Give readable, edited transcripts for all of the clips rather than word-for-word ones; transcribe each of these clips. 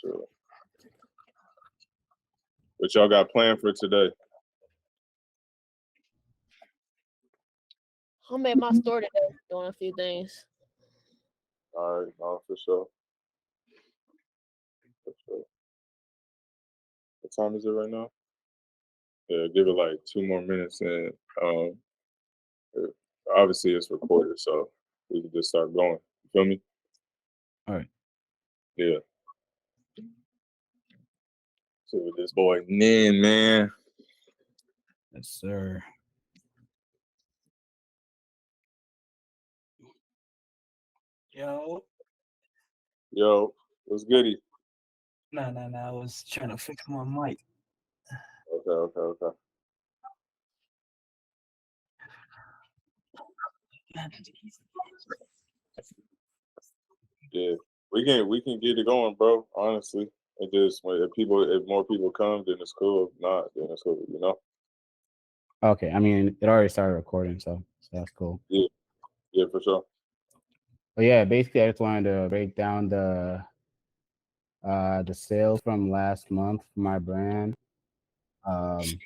sure. What y'all got planned for today? I'm at my store today doing a few things. All right, no, for sure. For sure. What time is it right now? Yeah, give it like 2 more minutes, and uh, obviously it's recorded, so we can just start going. You feel me? All right. Yeah. So with this boy Nin, man. Yes, sir. Yo. Yo, what's goody? Nah. I was trying to fix my mic. Okay. Yeah, we can get it going, bro. Honestly, it just if more people come, then it's cool. If not, then it's cool. You know? Okay. I mean, it already started recording, so that's cool. Yeah, for sure. But yeah, basically, I just wanted to break down the sales from last month for my brand.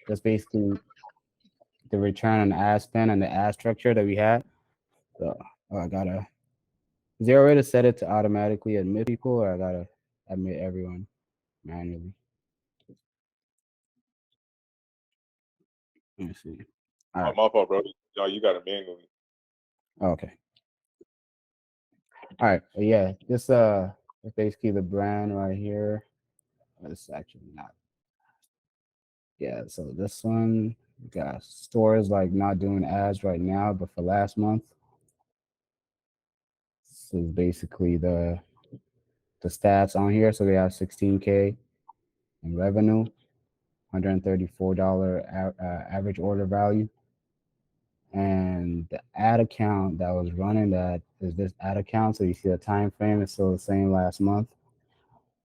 That's basically the return on ad spend and the ad structure that we had. So I gotta. Is there a way to set it to automatically admit people, or I gotta admit everyone manually? Let me see. All right. My fault, bro. Y'all, you got it manually. Okay. All right. Yeah. This is basically the brand right here. It's actually not. Yeah. So this one got stores like not doing ads right now, but for last month, this is basically the stats on here. So we have 16K in revenue, $134 average order value. And the ad account that was running that is this ad account. So you see the time frame is still the same last month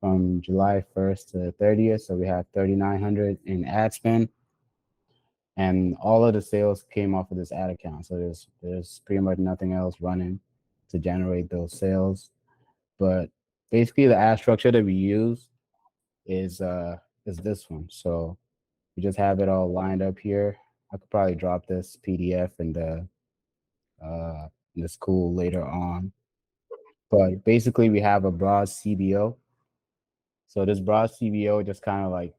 from July 1st to 30th. So we have 3,900 in ad spend. And all of the sales came off of this ad account. So there's pretty much nothing else running to generate those sales. But basically the ad structure that we use is this one. So we just have it all lined up here. I could probably drop this PDF in the school later on. But basically we have a broad CBO. So this broad CBO just kind of like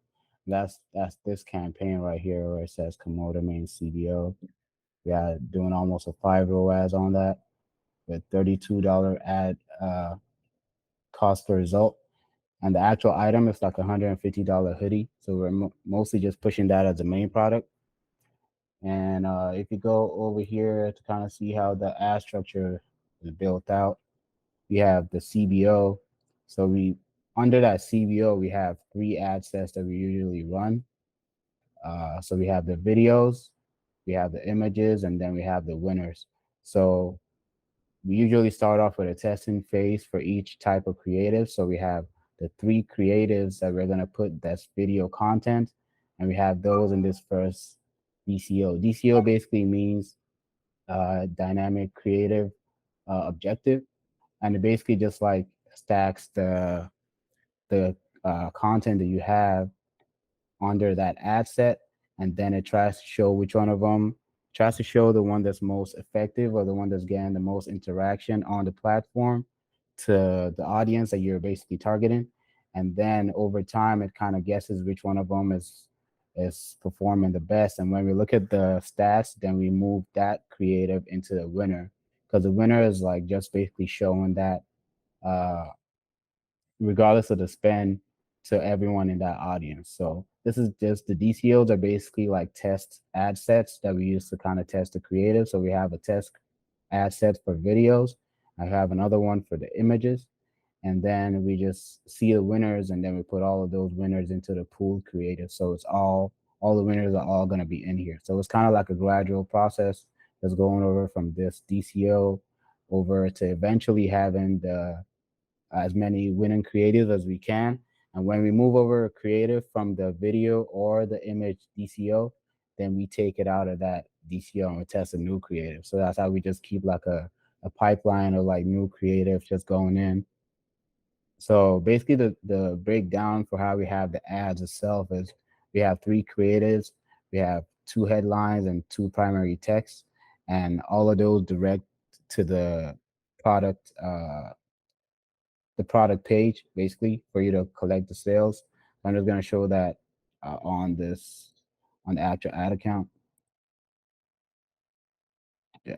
that's this campaign right here where it says Komodo main CBO. We are doing almost a 5 ROAS on that with $32 ad cost per result. And the actual item is like $150 hoodie. So we're mostly just pushing that as the main product. And if you go over here to kind of see how the ad structure is built out, we have the CBO. So we under that CBO, we have 3 ad sets that we usually run. So we have the videos, we have the images, and then we have the winners. So we usually start off with a testing phase for each type of creative. So we have the 3 creatives that we're going to put that's video content, and we have those in this first DCO. DCO basically means dynamic creative objective, and it basically just like stacks the content that you have under that ad set, and then it tries to show which one of them tries to show the one that's most effective or the one that's getting the most interaction on the platform to the audience that you're basically targeting. And then over time it kind of guesses which one of them is performing the best. And when we look at the stats, then we move that creative into the winner, because the winner is like just basically showing that uh regardless of the spend to everyone in that audience. So this is just the DCOs are basically like test ad sets that we use to kind of test the creative. So we have a test ad set for videos. I have another one for the images. And then we just see the winners, and then we put all of those winners into the pooled creative. So it's all the winners are all going to be in here. So it's kind of like a gradual process that's going over from this DCO over to eventually having the as many winning creatives as we can. And when we move over a creative from the video or the image DCO, then we take it out of that DCO and we test a new creative. So that's how we just keep like a pipeline of like new creative just going in. So basically, the breakdown for how we have the ads itself is we have three creatives, we have two headlines and two primary texts, and all of those direct to product uh, the product page basically for you to collect the sales. So I'm just going to show that on the actual ad account. Yeah.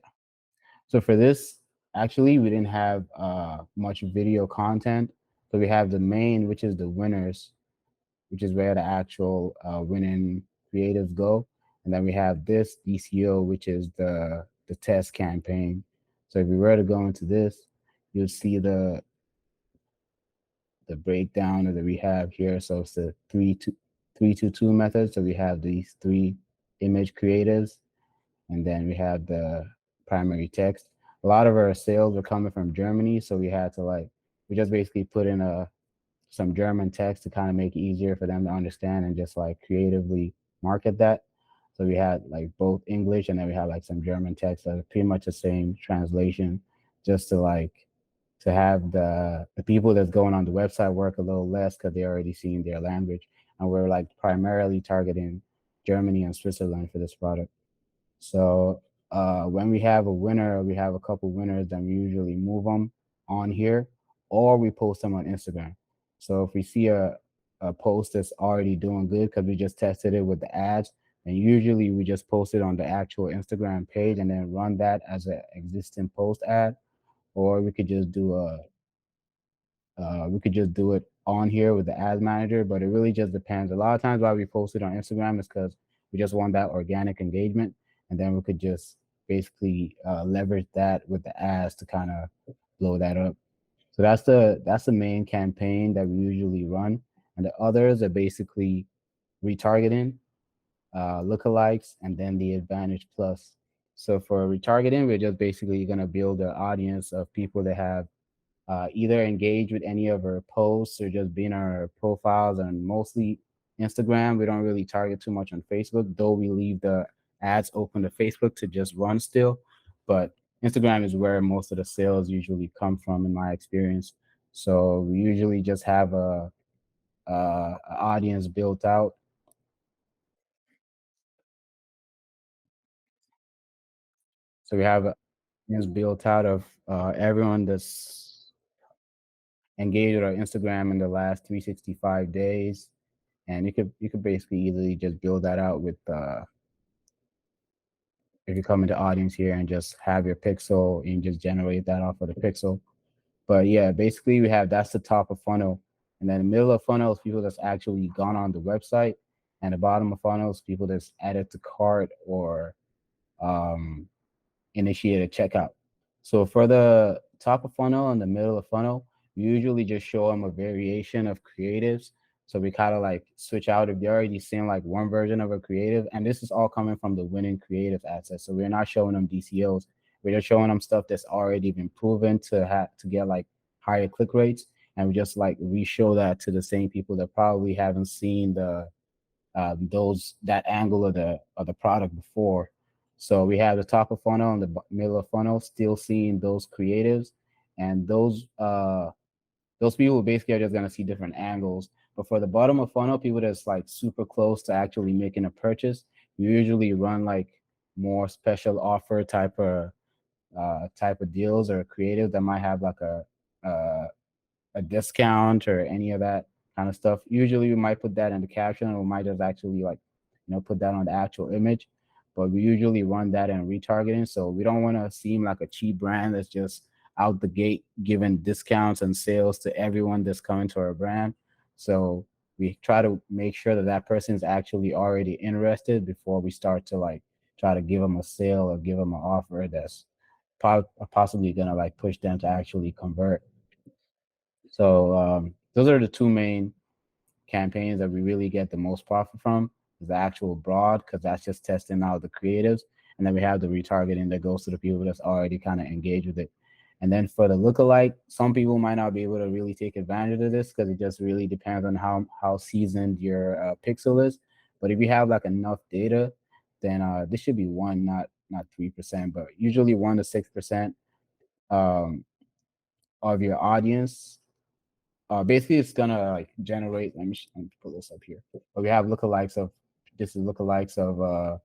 So for this, actually, we didn't have much video content. So we have the main, which is the winners, which is where the actual winning creatives go. And then we have this DCO, which is the test campaign. So if we were to go into this, you'll see the breakdown that we have here. So it's the 3-2-2 method. So we have these three image creatives, and then we have the primary text. A lot of our sales are coming from Germany, so we had to we just basically put in some German text to kind of make it easier for them to understand and just like creatively market that. So we had like both English and then we had like some German text that are pretty much the same translation, just to have the people that's going on the website work a little less because they already seen their language. And we're like primarily targeting Germany and Switzerland for this product. So when we have a winner, we have a couple winners, then we usually move them on here or we post them on Instagram. So if we see a post that's already doing good because we just tested it with the ads, then usually we just post it on the actual Instagram page and then run that as an existing post ad, or we could just do it on here with the ads manager, but it really just depends. A lot of times why we post it on Instagram is because we just want that organic engagement, and then we could just basically leverage that with the ads to kind of blow that up. So that's the main campaign that we usually run, and the others are basically retargeting, lookalikes, and then the Advantage Plus. So for retargeting, we're just basically going to build an audience of people that have either engage with any of our posts or just be in our profiles, and mostly Instagram. We don't really target too much on Facebook, though we leave the ads open to Facebook to just run still. But Instagram is where most of the sales usually come from, in my experience. So we usually just have a audience built out. So we have an audience built out of everyone that's engaged with our Instagram in the last 365 days, and you could basically easily just build that out with if you come into audience here and just have your pixel and just generate that off of the pixel. But yeah, basically that's the top of funnel, and then the middle of funnel is people that's actually gone on the website, and the bottom of funnel is people that's added to cart or um, initiate a checkout. So for the top of funnel and the middle of funnel, we usually just show them a variation of creatives. So we kind of like switch out if they're already seeing like one version of a creative, and this is all coming from the winning creative asset. So we're not showing them DCOs. We're just showing them stuff that's already been proven to get like higher click rates, and we just like re-show that to the same people that probably haven't seen that angle of the product before. So we have the top of funnel and the middle of funnel still seeing those creatives, and those people basically are just gonna see different angles. But for the bottom of funnel, people that's like super close to actually making a purchase, we usually run like more special offer type of deals or creative that might have like uh, a discount or any of that kind of stuff. Usually we might put that in the caption, or we might just actually put that on the actual image. But we usually run that in retargeting. So we don't want to seem like a cheap brand that's just out the gate giving discounts and sales to everyone that's coming to our brand. So we try to make sure that that person is actually already interested before we start to like try to give them a sale or give them an offer that's possibly gonna like push them to actually convert. So those are the two main campaigns that we really get the most profit from. Is the actual broad, because that's just testing out the creatives, and then we have the retargeting that goes to the people that's already kind of engaged with it. And then for the lookalike, some people might not be able to really take advantage of this because it just really depends on how seasoned your pixel is. But if you have like enough data, then this should be 1, not 3%, but usually 1 to 6% of your audience basically it's gonna like generate. Let me pull this up here. But we have lookalikes of this is lookalikes of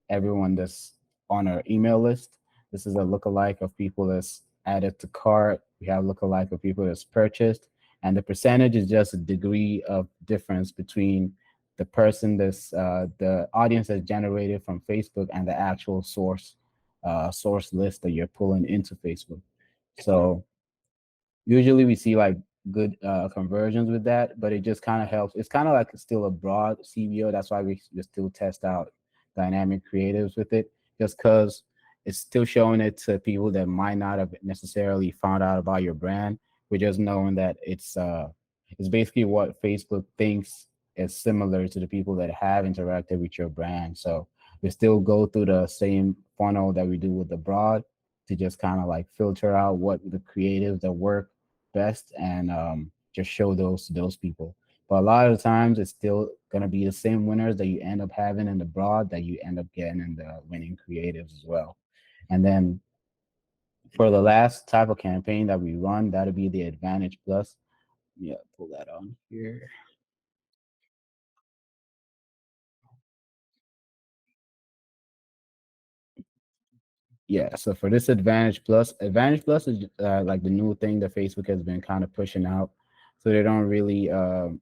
everyone that's on our email list. This is a lookalike of people that's added to cart. We have lookalike of people that's purchased, and the percentage is just a degree of difference between the person that's the audience that's generated from Facebook and the actual source list that you're pulling into Facebook. So usually we see like good conversions with that, but it just kind of helps. It's kind of like still a broad CBO. That's why we still test out dynamic creatives with it, just because it's still showing it to people that might not have necessarily found out about your brand. We're just knowing that it's basically what Facebook thinks is similar to the people that have interacted with your brand. So we still go through the same funnel that we do with the broad to just kind of like filter out what the creatives that work best and just show those to those people. But a lot of the times, it's still gonna be the same winners that you end up having in the broad that you end up getting in the winning creatives as well. And then for the last type of campaign that we run, that'll be the Advantage Plus. Yeah, pull that on here. Yeah, so for this Advantage Plus is like the new thing that Facebook has been kind of pushing out. So they don't really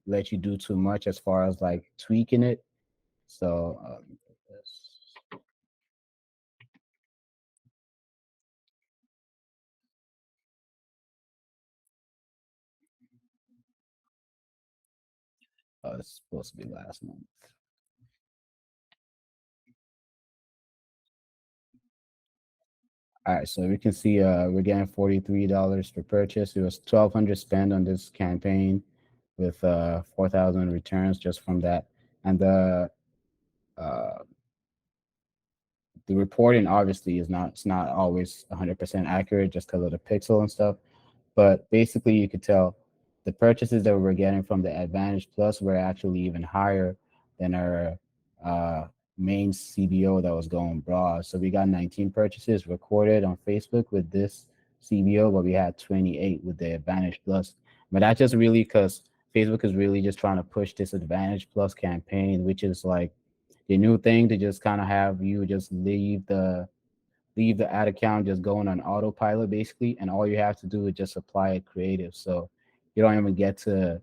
let you do too much as far as like tweaking it. So it's supposed to be last month. All right, so we can see we're getting $43 per purchase. It was $1,200 spent on this campaign with 4,000 returns just from that. And uh, the reporting obviously is not it's not always 100% accurate just because of the pixel and stuff. But basically, you could tell the purchases that we were getting from the Advantage Plus were actually even higher than our uh, main CBO that was going broad. So we got 19 purchases recorded on Facebook with this CBO, but we had 28 with the Advantage Plus. But that's just really because Facebook is really just trying to push this Advantage Plus campaign, which is like the new thing to just kind of have you just leave the ad account just going on autopilot basically, and all you have to do is just apply a creative. So you don't even get to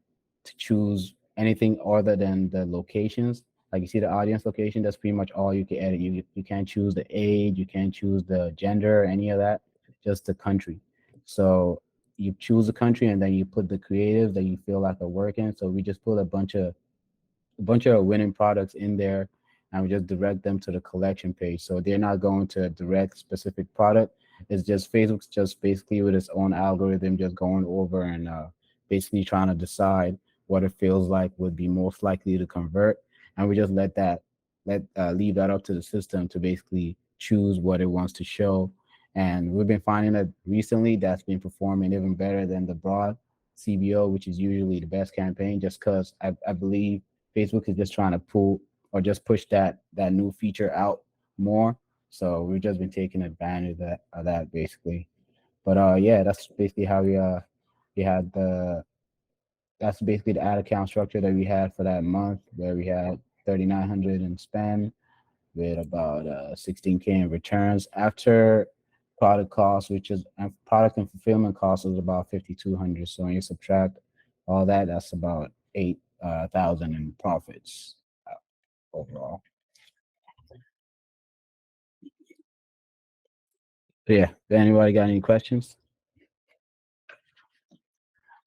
choose anything other than the locations. Like you see the audience location, that's pretty much all you can edit. You can't choose the age, you can't choose the gender, any of that, just the country. So you choose the country and then you put the creatives that you feel like are working. So we just put a bunch of winning products in there and we just direct them to the collection page. So they're not going to a direct specific product. It's just Facebook's just basically with its own algorithm just going over and basically trying to decide what it feels like would be most likely to convert. And we just leave that up to the system to basically choose what it wants to show. And we've been finding that recently that's been performing even better than the broad CBO, which is usually the best campaign, just because I believe Facebook is just trying to pull or just push that new feature out more. So we've just been taking advantage of that basically. But yeah, that's basically how we had the that's basically the ad account structure that we had for that month, where we had 3,900 in spend with about 16K in returns after product costs, which is product and fulfillment costs is about 5,200. So when you subtract all that, that's about 8,000 in profits overall. So yeah, anybody got any questions?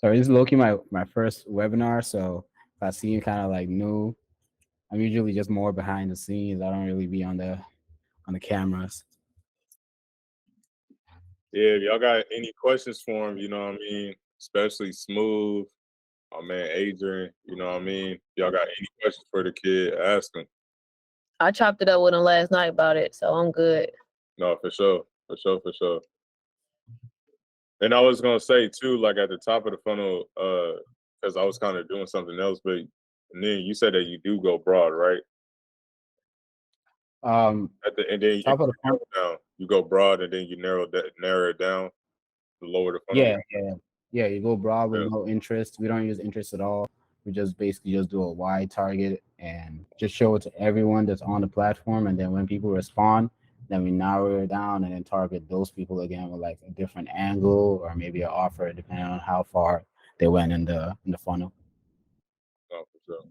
Sorry, this is Loki, my first webinar. So if I see you kind of like new, I'm usually just more behind the scenes. I don't really be on the cameras. Yeah, if y'all got any questions for him, you know what I mean? Especially Smooth, my man Adrian, you know what I mean? Y'all got any questions for the kid, ask him. I chopped it up with him last night about it, so I'm good. No, for sure. For sure, for sure. And I was gonna say too, like at the top of the funnel, because I was kind of doing something else, but and then you said that you do go broad, right? And then you Top of the funnel. down. You go broad and then you narrow it down to lower the funnel. Yeah, yeah, Yeah, you go broad with Yeah. no interest. We don't use interest at all. We just basically just do a wide target and just show it to everyone that's on the platform. And then when people respond, then we narrow it down and then target those people again with like a different angle or maybe an offer depending on how far they went in the funnel. Oh, for sure.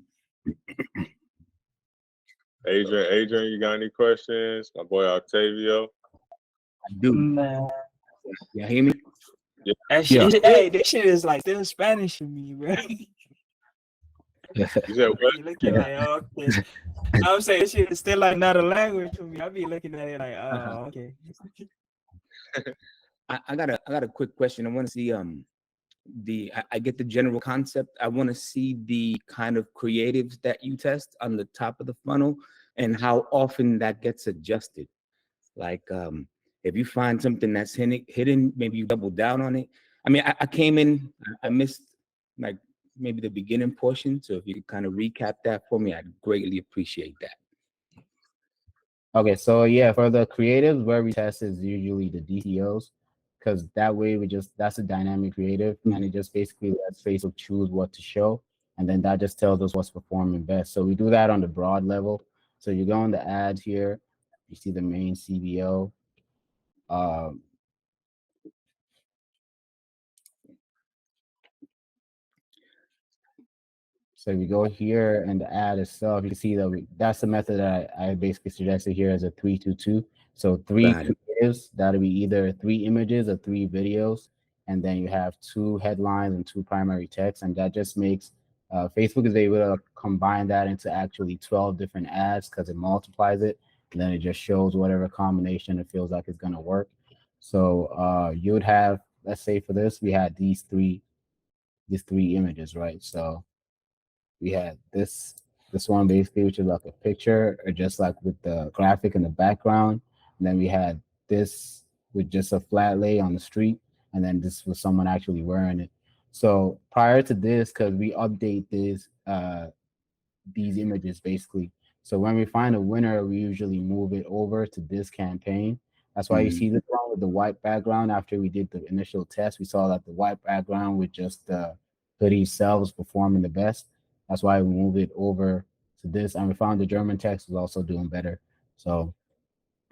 Adrian, you got any questions? My boy Octavio. I do. Man, You hear me? that Yeah. shit, hey, this shit is like still Spanish to me, bro. You said what? You looking like, oh, okay. I'm saying this shit is still like not a language for me. I be looking at it like, oh, okay. I got a quick question. I want to see I get the general concept. I want to see the kind of creatives that you test on the top of the funnel and how often that gets adjusted. Like if you find something that's hidden, maybe you double down on it. I mean, I came in, I missed like maybe the beginning portion. So if you could kind of recap that for me, I'd greatly appreciate that. Okay, so yeah, for the creatives, where we test is usually the DCOs, because that way that's a dynamic creative, and it just basically lets Facebook choose what to show, and then that just tells us what's performing best. So we do that on the broad level. So you go on the ads here, you see the main CBO. So if you go here and the ad itself, you can see that that's the method that I basically suggested here as a 3-2-2. So three Got it. creatives, that'll be either 3 images or 3 videos, and then you have 2 headlines and 2 primary text, and that just makes Facebook is able to combine that into actually 12 different ads because it multiplies it, and then it just shows whatever combination it feels like is going to work. So you would have, let's say for this, we had these three images, right? So we had this one basically, which is like a picture or just like with the graphic in the background. And then we had this with just a flat lay on the street, and then this was someone actually wearing it. So prior to this, because we update these images basically. So when we find a winner, we usually move it over to this campaign. That's why you see this one with the white background. After we did the initial test, we saw that the white background with just the hoodie itself was performing the best. That's why we moved it over to this, and we found the German text was also doing better. So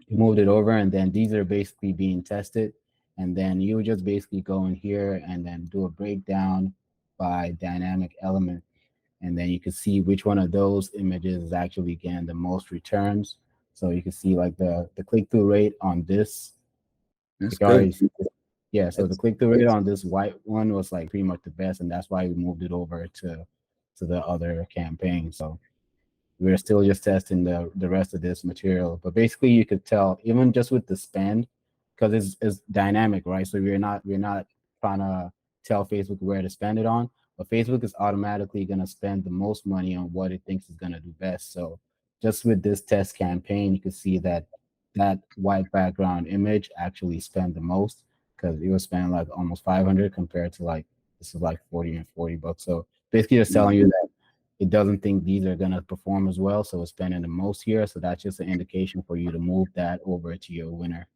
we moved it over, and then these are basically being tested. And then you would just basically go in here and then do a breakdown by dynamic element, and then you can see which one of those images is actually getting the most returns. So you can see like the click-through rate on this. That's good. good. Yeah, so the click-through rate on this white one was like pretty much the best, and that's why we moved it over to the other campaign. So we're still just testing the rest of this material. But basically you could tell even just with the spend, because it's dynamic, right? So we're not trying to tell Facebook where to spend it on, but Facebook is automatically going to spend the most money on what it thinks is going to do best. So just with this test campaign, you can see that that white background image actually spent the most, because it was spending like almost 500 compared to like this is like 40 and 40 bucks. So basically just telling you that it doesn't think these are going to perform as well, so it's spending the most here. So that's just an indication for you to move that over to your winner.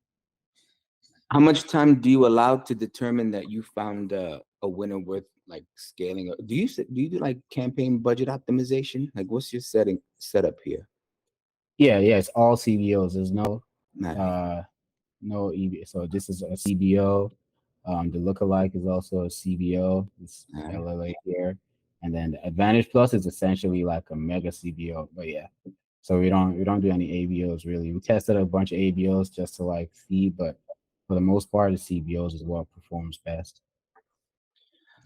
How much time do you allow to determine that you found a winner worth like scaling? Do you do like campaign budget optimization? Like, what's your setup here? Yeah, it's all CBOs. There's no Nice. no EB. So this is a CBO. The lookalike is also a CBO. It's All right. LLA here, and then the Advantage Plus is essentially like a mega CBO. But yeah, so we don't do any ABOs really. We tested a bunch of ABOs just to like see, but for the most part, the CBOs is what performs best.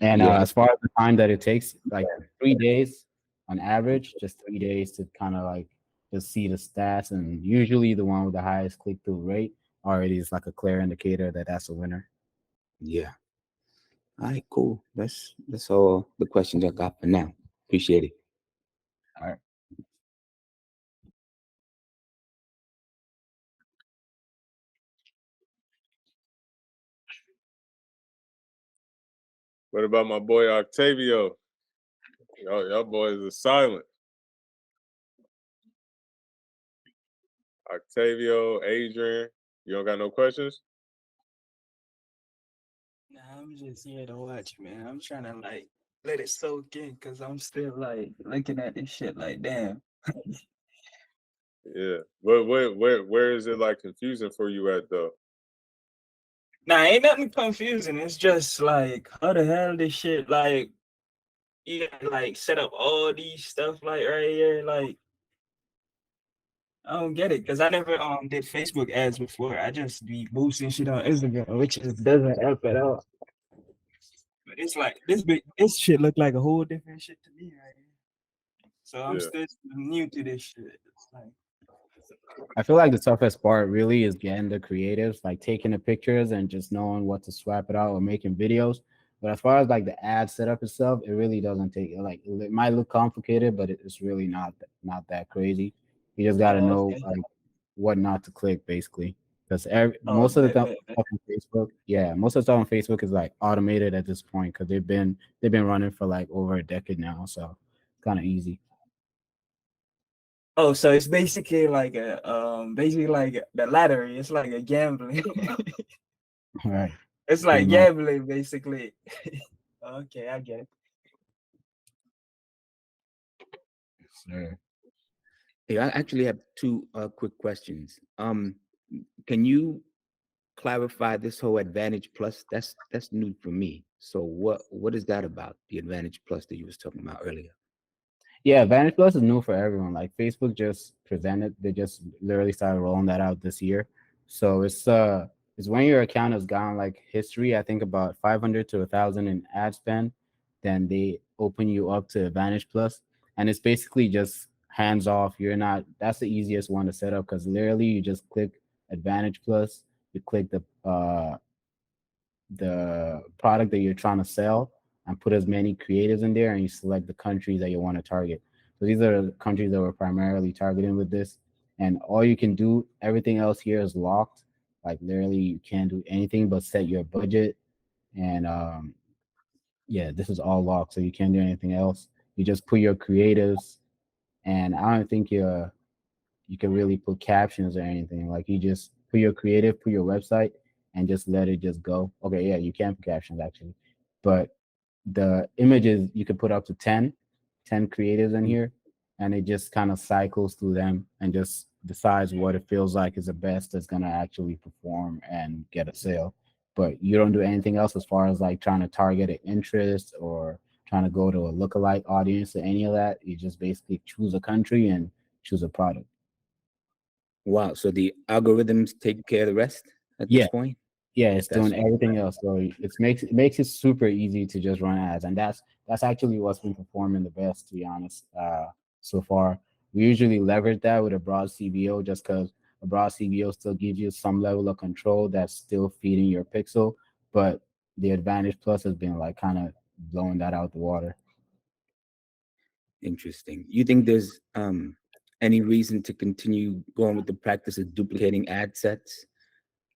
And Yeah. as far as the time that it takes, like 3 days on average, just 3 days to kind of like just see the stats. And usually the one with the highest click-through rate already is like a clear indicator that that's a winner. Yeah. All right, cool. That's all the questions I got for now. Appreciate it. All right. What about my boy Octavio? Y'all boys are silent. Octavio, Adrian, you don't got no questions? Nah, I'm just here to watch, man. I'm trying to like let it soak in because I'm still like looking at this shit like, damn. Yeah. But where is it like confusing for you at though? Nah, ain't nothing confusing. It's just like, how the hell this shit like you gotta like set up all these stuff like right here, like I don't get it because I never did Facebook ads before. I just be boosting shit on Instagram, which is, doesn't help at all. But it's like this shit look like a whole different shit to me right here. So I'm Yeah. still new to this shit. It's like I feel like the toughest part really is getting the creatives, like taking the pictures and just knowing what to swap it out or making videos. But as far as like the ad setup itself, it really doesn't take like it might look complicated, but it's really not that crazy. You just got to oh, know okay. like what not to click basically, because Oh, most of the bet. stuff on Facebook, yeah, most of the stuff on Facebook is like automated at this point because they've been running for like over a decade now, so it's kind of easy. Oh, so it's basically like the lottery. It's like a gambling. All right, It's pretty like much. gambling, basically. Okay, I get it. Sure. Hey, I actually have two quick questions. Can you clarify this whole Advantage Plus? That's new for me. So what is that about? The Advantage Plus that you was talking about earlier? Yeah, Vantage Plus is new for everyone. Like Facebook just presented, they just literally started rolling that out this year. So it's when your account has gone like history, I think about 500 to 1,000 in ad spend, then they open you up to Advantage Plus, and it's basically just hands off. You're not. That's the easiest one to set up because literally you just click Advantage Plus, you click the product that you're trying to sell and put as many creatives in there, and you select the countries that you want to target. So these are the countries that we're primarily targeting with this. And all you can do, everything else here is locked. Like literally you can't do anything but set your budget. And yeah, this is all locked. So you can't do anything else. You just put your creatives, and I don't think you can really put captions or anything. Like you just put your creative, put your website, and just let it just go. Okay, yeah, you can put captions actually, but the images you could put up to 10 creatives in here, and it just kind of cycles through them and just decides what it feels like is the best that's gonna actually perform and get a sale. But you don't do anything else as far as like trying to target an interest or trying to go to a lookalike audience or any of that. You just basically choose a country and choose a product. Wow. So the algorithms take care of the rest at Yeah. this point? Yeah, it's That's doing everything else. So it makes it super easy to just run ads, and that's actually what's been performing the best, to be honest. So far, we usually leverage that with a broad CBO, just because a broad CBO still gives you some level of control that's still feeding your pixel, but the Advantage Plus has been like kind of blowing that out the water. interesting. You think there's any reason to continue going with the practice of duplicating ad sets?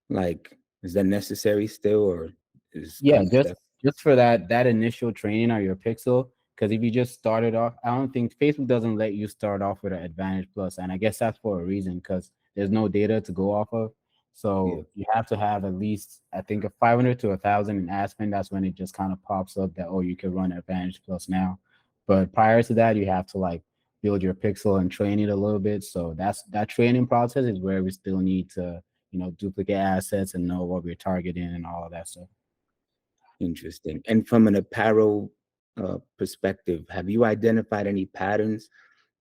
Like, is that necessary still, or is Yeah, kind of just for that initial training on your pixel. Because if you just started off, I don't think Facebook doesn't let you start off with an Advantage Plus, and I guess that's for a reason because there's no data to go off of. Yeah. So you have to have at least, I think, a 500 to 1,000 in ad spend. That's when it just kind of pops up that, oh, you could run Advantage Plus now. But prior to that, you have to like build your pixel and train it a little bit. So that training process is where we still need to, duplicate assets and know what we're targeting and all of that stuff. Interesting. And from an apparel perspective, have you identified any patterns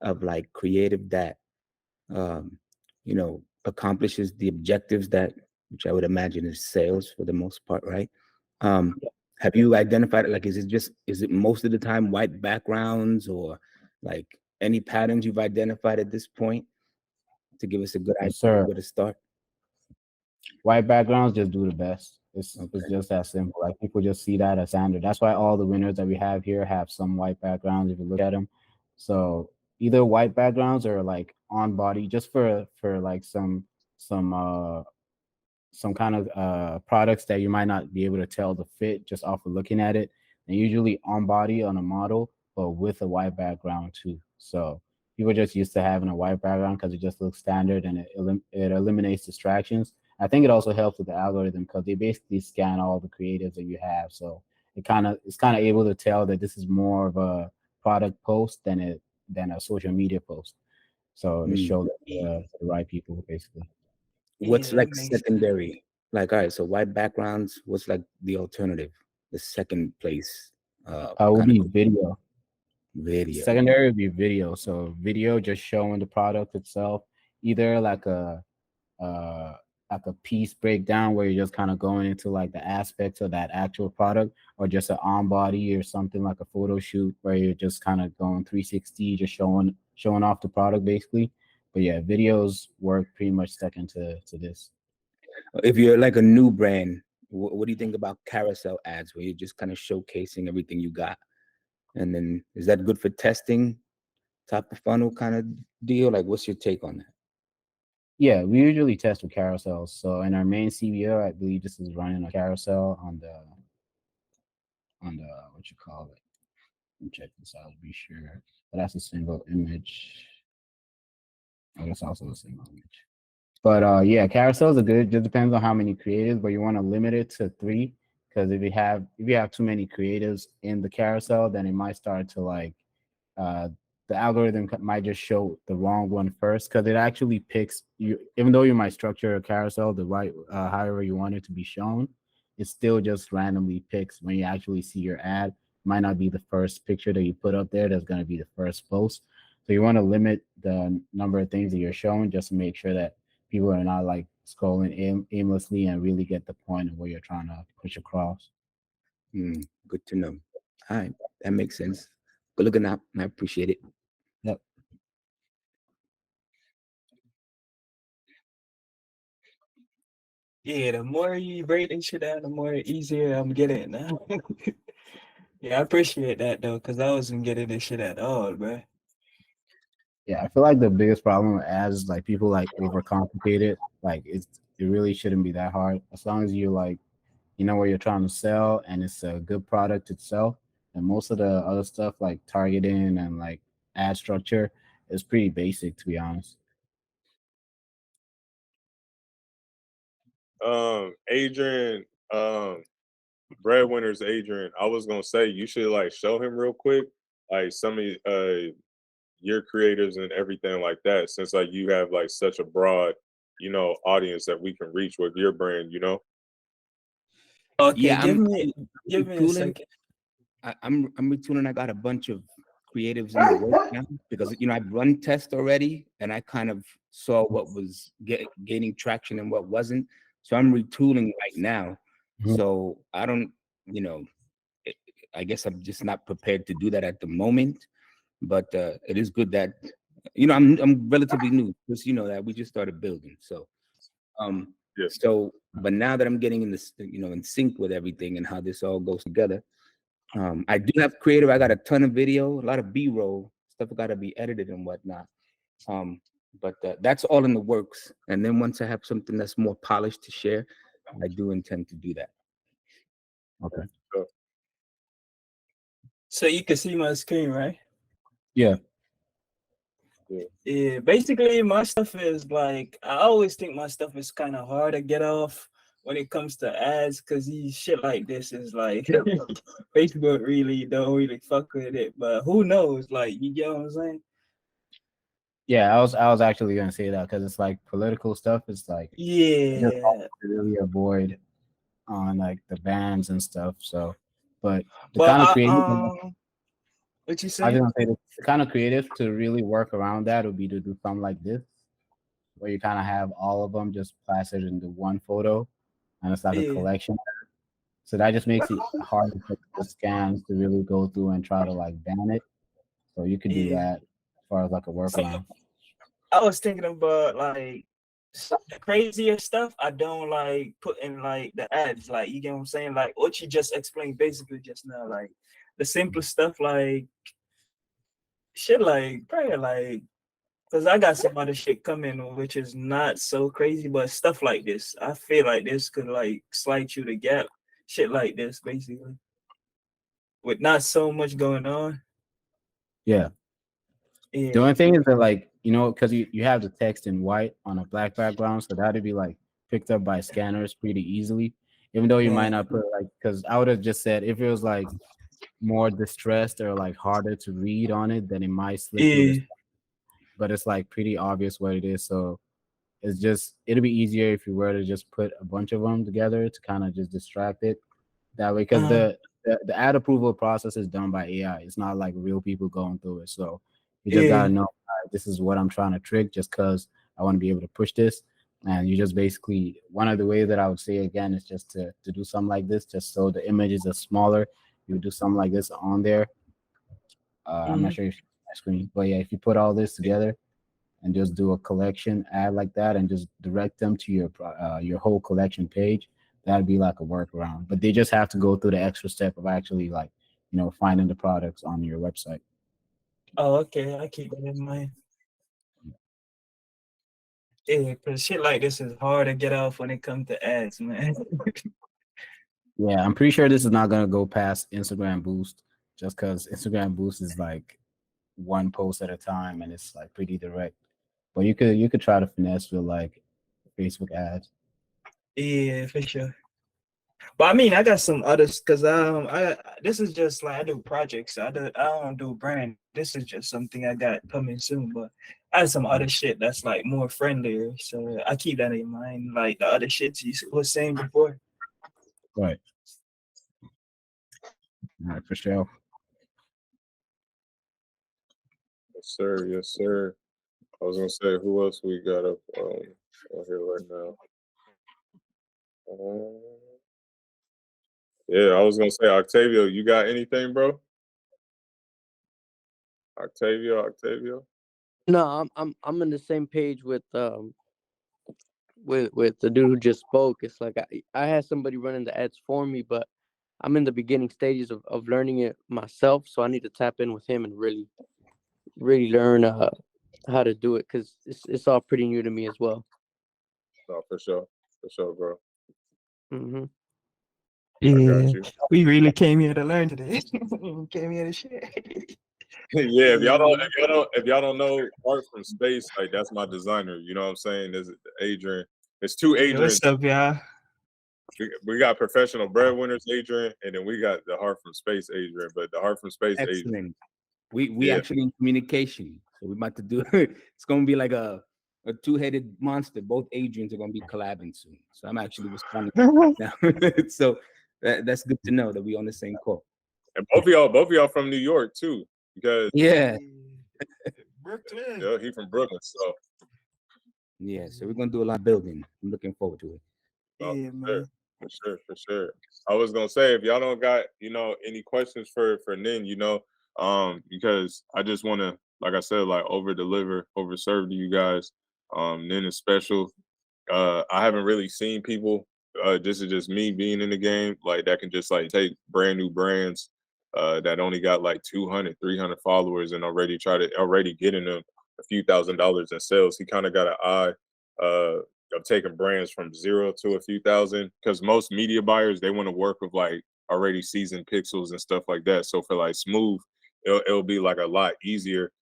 of like creative that um, accomplishes the objectives that, which I would imagine is sales for the most part, right? Um, have you identified like is it most of the time white backgrounds or like any patterns you've identified at this point to give us a good idea Yes, sir. of where to start? White backgrounds just do the best. It's Okay. just that simple. Like people just see that as standard. That's why all the winners that we have here have some white backgrounds if you look at them. So either white backgrounds or like on body, just for like some some kind of products that you might not be able to tell the fit just off of looking at it. And usually on body on a model, but with a white background too. So people just used to having a white background because it just looks standard and it eliminates distractions. I think it also helps with the algorithm because they basically scan all the creatives that you have. So it's kind of able to tell that this is more of a product post than a social media post. So it Mm. shows the right people basically. What's Yeah, like that makes secondary? Like, all right, so white backgrounds, what's like the alternative, the second place Would kind be of video. video? Secondary would be video. So video just showing the product itself, either uh like a piece breakdown where you're just kind of going into like the aspects of that actual product, or just an on body or something like a photo shoot where you're just kind of going 360, just showing off the product basically. But yeah, videos work pretty much second to this. If you're like a new brand, what do you think about carousel ads where you're just kind of showcasing everything you got? And then is that good for testing, top of funnel kind of deal? Like, what's your take on that? Yeah, we usually test with carousels. So in our main CBO, I believe this is running a carousel on the what you call it. Let me check this out to be sure. But that's a single image. Oh, that's also a single image. But yeah, carousels are good. It just depends on how many creatives, but you want to limit it to 3 because if you have too many creatives in the carousel, then it might start to like uh, the algorithm might just show the wrong one first because it actually picks you. Even though you might structure a carousel the right however you want it to be shown, it still just randomly picks when you actually see your ad. Might not be the first picture that you put up there that's going to be the first post. So you want to limit the number of things that you're showing just to make sure that people are not like scrolling aimlessly and really get the point of what you're trying to push across. Good to know. All right, that makes sense. Good looking out. I appreciate it. Yep. Yeah, the more you break this shit down, the more easier I'm getting it now. Yeah, I appreciate that though, because I wasn't getting this shit at all, bro. Yeah, I feel like the biggest problem with ads is like people like overcomplicate it. Like it really shouldn't be that hard. As long as you like you know what you're trying to sell and it's a good product itself. And most of the other stuff like targeting and like ad structure is pretty basic to be honest. Adrian, breadwinners, Adrian. I was gonna say you should like show him real quick, like some of your creators and everything like that, since like you have like such a broad, audience that we can reach with your brand. Okay, Yeah, I'm give me a retooling. second. I'm retooling. I got a bunch of creatives in the work now because I've run tests already and I kind of saw what was gaining traction and what wasn't. So I'm retooling right now. Mhm. So I don't, I guess I'm just not prepared to do that at the moment. But it is good that I'm relatively new because that we just started building. So Yeah. but now that I'm getting in this, in sync with everything and how this all goes together. I do have creative. I got a ton of video, a lot of B-roll stuff. Got to be edited and whatnot. But that's all in the works. And then once I have something that's more polished to share, I do intend to do that. Okay. So you can see my screen, right? Yeah. Yeah, basically my stuff is like I always think my stuff is kind of hard to get off when it comes to ads because these shit like this is like Facebook really don't really fuck with it, but who knows? Like you get what I'm saying? Yeah, I was actually gonna say that because it's like political stuff. It's like Yeah, to really avoid on like the bans and stuff. So, but the but kind of creative, what you I say? was gonna say the kind of creative to really work around that would be to do something like this, where you kind of have all of them just plastered into one photo, and it's like a Yeah, collection. So that just makes it hard for the scans to really go through and try to like ban it. So you could do yeah. that as far as like a So workaround. I was thinking about like the crazier stuff. I don't like put in like the ads, like you get what I'm saying, like what you just explained basically just now, like the simple stuff, like shit, like prayer, like because I got some other shit coming, which is not so crazy, but stuff like this, I feel like this could like slide you the gap, shit like this, basically, with not so much going on. Yeah. The Yeah, only thing is that like, because you have the text in white on a black background, so that'd be like picked up by scanners pretty easily. Even though you might not put like, because I would have just said if it was like more distressed or like harder to read on it, then it might slip through Yeah. this. But it's like pretty obvious what it is. So it's just it'll be easier if you were to just put a bunch of them together to kind of just distract it that way. Because the ad approval process is done by AI. It's not like real people going through it. So you just gotta Yeah. know this is what I'm trying to trick just because I want to be able to push this. And you just basically one of the ways that I would say again is just to do something like this, just so the images are smaller. You do something like this on there. I'm not sure if you see my screen, but yeah, if you put all this together and just do a collection ad like that and just direct them to your whole collection page, that'd be like a workaround. But they just have to go through the extra step of actually like finding the products on your website. Oh, okay. I keep that in mind. Yeah, because shit like this is hard to get off when it comes to ads, man. Yeah, I'm pretty sure this is not gonna go past Instagram Boost, just because Instagram Boost is like one post at a time and it's like pretty direct. But you could try to finesse with like Facebook ads. Yeah, for sure. But I mean, I got some others because I this is just like I do projects. I don't do brand. This is just something I got coming soon. But I have some other shit that's like more friendlier. So I keep that in mind. Like the other shit you was saying before. Right. All right, for sure. Yes, sir. Yes, sir. I was gonna say, who else we got up on here right now? Yeah, I was gonna say, Octavio, you got anything, bro? Octavio. No, I'm on the same page with the dude who just spoke. It's like I had somebody running the ads for me, but I'm in the beginning stages of learning it myself. So I need to tap in with him and really learn how to do it because it's all pretty new to me as well. No, for sure, bro. Mm-hmm. I Yeah, got you. we really came here to learn today. Came here to share. Yeah, if y'all don't know Art from Space, like that's my designer. You know what I'm saying? There's Adrian. There's two Yeah, Adrians. what's up, y'all? We got professional breadwinners Adrian, and then we got the Heart from Space Adrian. But the Heart from Space Adrian. Excellent. We Yeah. actually in communication, so we're about to do. It's gonna be like a two-headed monster. Both Adrians are gonna be collabing soon. So I'm actually responding now. So that's good to know that we on the same call. And both of y'all from New York too, because Yeah, Brooklyn. yeah, he from Brooklyn. So yeah. So we're gonna do a lot of building. I'm looking forward to it. Yeah, man. for sure. I was gonna say if y'all don't got any questions for Nin, because I just want to, like I said, like over deliver, over serve to you guys. Nin is special. I haven't really seen people. This is just me being in the game, like that can just like take brand new brands that only got like 200, 300 followers and already getting them a few $1,000s in sales. He kind of got an eye of taking brands from 0 to a few thousand because most media buyers they want to work with like already seasoned pixels and stuff like that. So for like Smooth, it'll be like a lot easier.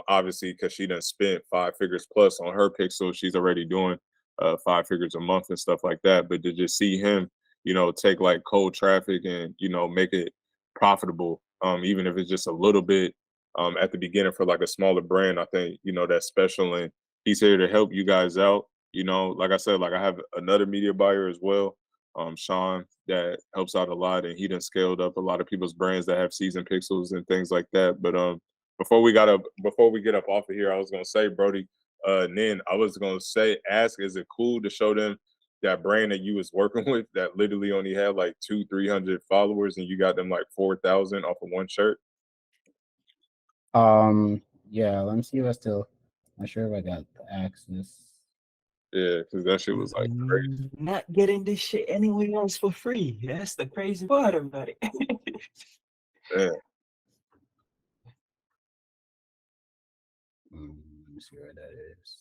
Obviously, because she done spent 5 figures plus on her pixels, she's already doing 5 figures a month and stuff like that. But to just see him, take like cold traffic and make it profitable, even if it's just a little bit at the beginning for like a smaller brand, I think that's special. And he's here to help you guys out. Like I said, like I have another media buyer as well, Sean, that helps out a lot, and he done scaled up a lot of people's brands that have season pixels and things like that. But before we get up off of here, I was gonna say, Brody, Nin, I was gonna say, ask, is it cool to show them that brand that you was working with that literally only had like 200-300 followers and you got them like 4,000 off of one shirt? Yeah, let me see if I still not sure if I got the access. Yeah, because that shit was like crazy. Not getting this shit anywhere else for free. That's the crazy part about it. Yeah. Let me see where that is.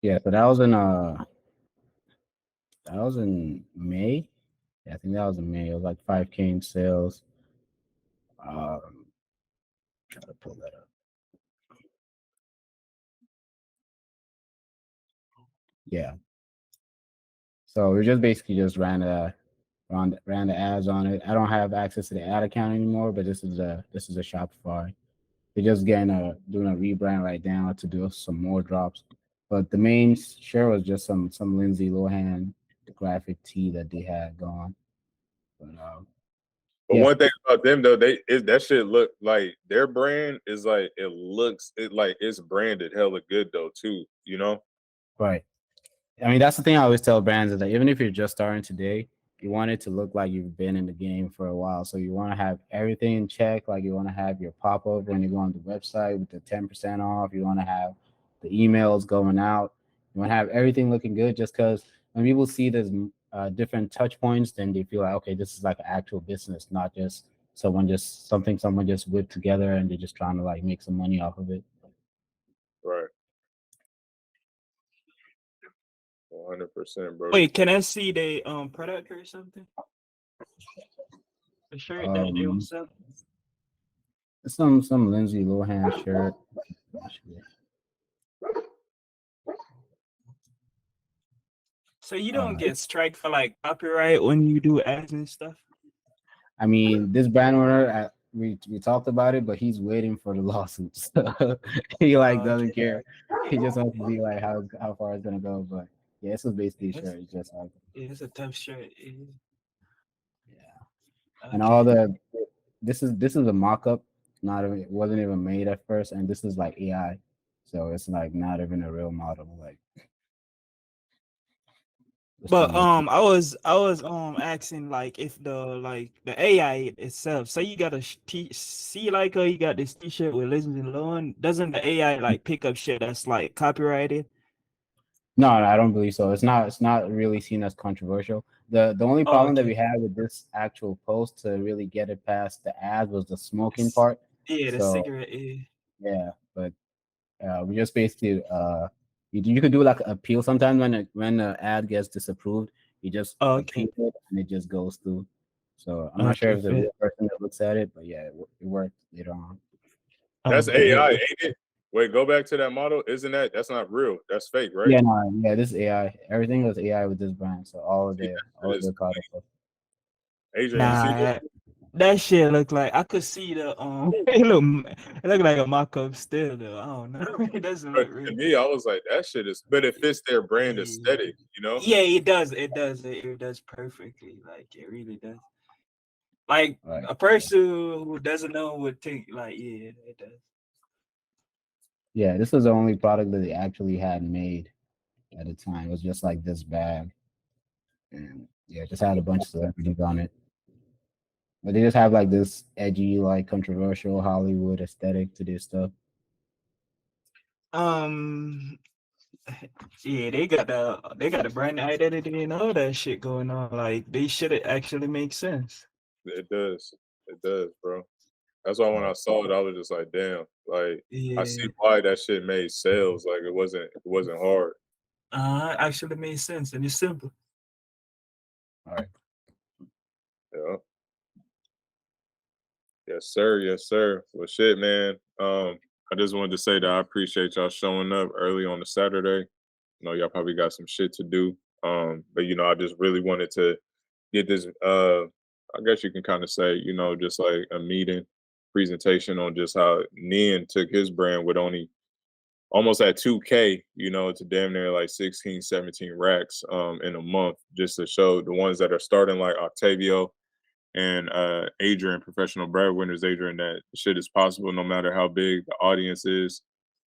Yeah, so that was in May. Yeah, I think that was in May. It was like 5K in sales. Gotta pull that up. Yeah. So we just basically just ran the ads on it. I don't have access to the ad account anymore, but this is a Shopify. They're just doing a rebrand right now to do some more drops. But the main share was just some Lindsay Lohan graphic tee that they had going. But But yeah. one thing about them though, that shit look like their brand is like it's branded hella good though too, you know? Right. I mean, that's the thing I always tell brands is that even if you're just starting today, you want it to look like you've been in the game for a while. So you want to have everything in check. Like you want to have your pop-up when you go on the website with the 10% off. You want to have the emails going out. You want to have everything looking good, just because when people see there's different touch points, then they feel like, okay, this is like an actual business, not just someone just whipped together and they're just trying to like make some money off of it. Right. 100%, bro. Wait, can I see the product or something? The shirt that they was selling. Some Lindsay Lohan shirt. So you don't get strike for like copyright when you do ads and stuff? I mean, this brand owner, we talked about it, but he's waiting for the lawsuits. He like doesn't care. He just wants to see like how far it's gonna go. But yeah, this is basically a shirt. It's just like It's a tough shirt. and all the this is a mock-up. It wasn't even made at first, and this is like AI, so it's like not even a real model. Like, But I was asking like if the AI itself. So you got a see like you got this T-shirt with Lindsay Lohan. Doesn't the AI like pick up shit that's like copyrighted? No, I don't believe so. It's not really seen as controversial. The only problem that we had with this actual post to really get it past the ad was the smoking part. Yeah, the So, cigarette. yeah, but we just basically you could do like an appeal. Sometimes when the ad gets disapproved, you just appeal it and it just goes through. So I'm not sure if the real person that looks at it, but yeah, it worked later on. That's AI, ain't it? Wait, go back to that model. That's not real? That's fake, right? Yeah, this is AI. Everything was AI with this brand. So all of the products. Adrian, that shit look like I could see the it look like a mock-up still though. I don't know. It doesn't look real. To me, I was like, that shit is, but it fits their brand aesthetic, you know? Yeah, it does. It does perfectly. Like it really does. Like a person who doesn't know would think like, yeah, it does. Yeah, this was the only product that they actually had made at the time. It was just like this bag. And yeah, just had a bunch of celebrities on it. But they just have like this edgy, like controversial Hollywood aesthetic to this stuff. Yeah, they got the brand identity and all that shit going on. Like they should actually make sense. It does, bro. That's why when I saw it, I was just like, damn, like I see why that shit made sales. Like it wasn't hard. It actually made sense and it's simple. All right. Yeah. Yes, sir. Yes, sir. Well, shit, man. I just wanted to say that I appreciate y'all showing up early on a Saturday. You know, y'all probably got some shit to do. But you know, I just really wanted to get this. I guess you can kind of say, you know, just like a meeting presentation on just how Nin took his brand with only almost at 2K, you know, to damn near like 16, 17 racks in a month, just to show the ones that are starting like Octavio and Adrian, professional breadwinners, Adrian, that shit is possible no matter how big the audience is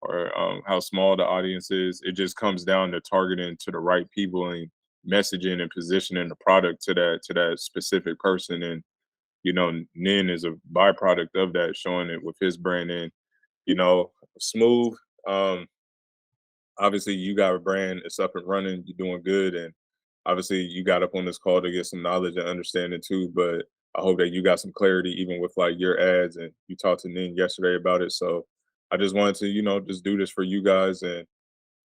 or how small the audience is. It just comes down to targeting to the right people and messaging and positioning the product to that specific person. And you know, Nin is a byproduct of that, showing it with his brand. And you know, Smooth. Obviously, you got a brand. It's up and running. You're doing good, and obviously, you got up on this call to get some knowledge and understanding too. But I hope that you got some clarity, even with like your ads, and you talked to Nin yesterday about it. So I just wanted to, you know, just do this for you guys. And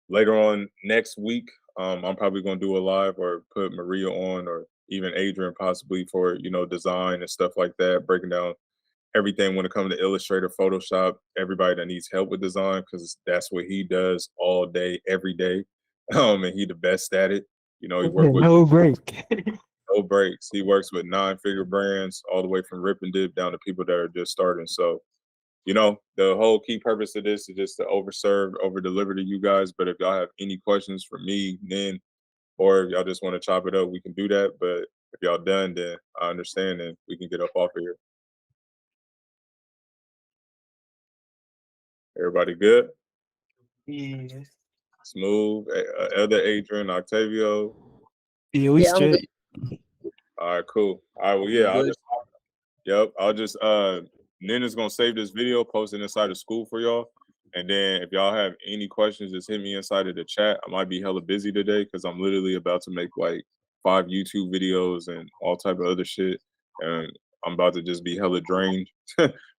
later on next week, I'm probably going to do a live or put Maria on, or even Adrian possibly for, you know, design and stuff like that, breaking down everything when it comes to Illustrator, Photoshop, everybody that needs help with design, because that's what he does all day, every day. And he the best at it. You know, he worked with No break. no breaks. He works with 9-figure brands all the way from Rip and Dip down to people that are just starting. So, you know, the whole key purpose of this is just to overserve, over deliver to you guys. But if y'all have any questions for me, then, or if y'all just want to chop it up, we can do that. But if y'all done, then I understand, and we can get up off of here. Everybody good? Yeah. Smooth. Other Adrian, Octavio. Yeah, we Yeah, I'm straight. All right, cool. All right, well, yeah, I'll just Nina's gonna save this video, post it inside of school for y'all. And then if y'all have any questions, just hit me inside of the chat. I might be hella busy today because I'm literally about to make like 5 YouTube videos and all type of other shit. And I'm about to just be hella drained.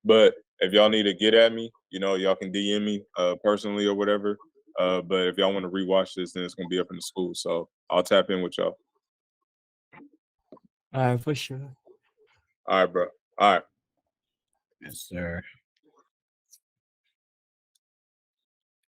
But if y'all need to get at me, you know, y'all can DM me personally or whatever. But if y'all want to rewatch this, then it's gonna be up in the school. So I'll tap in with y'all. All right, for sure. All right, bro. All right. Yes, sir.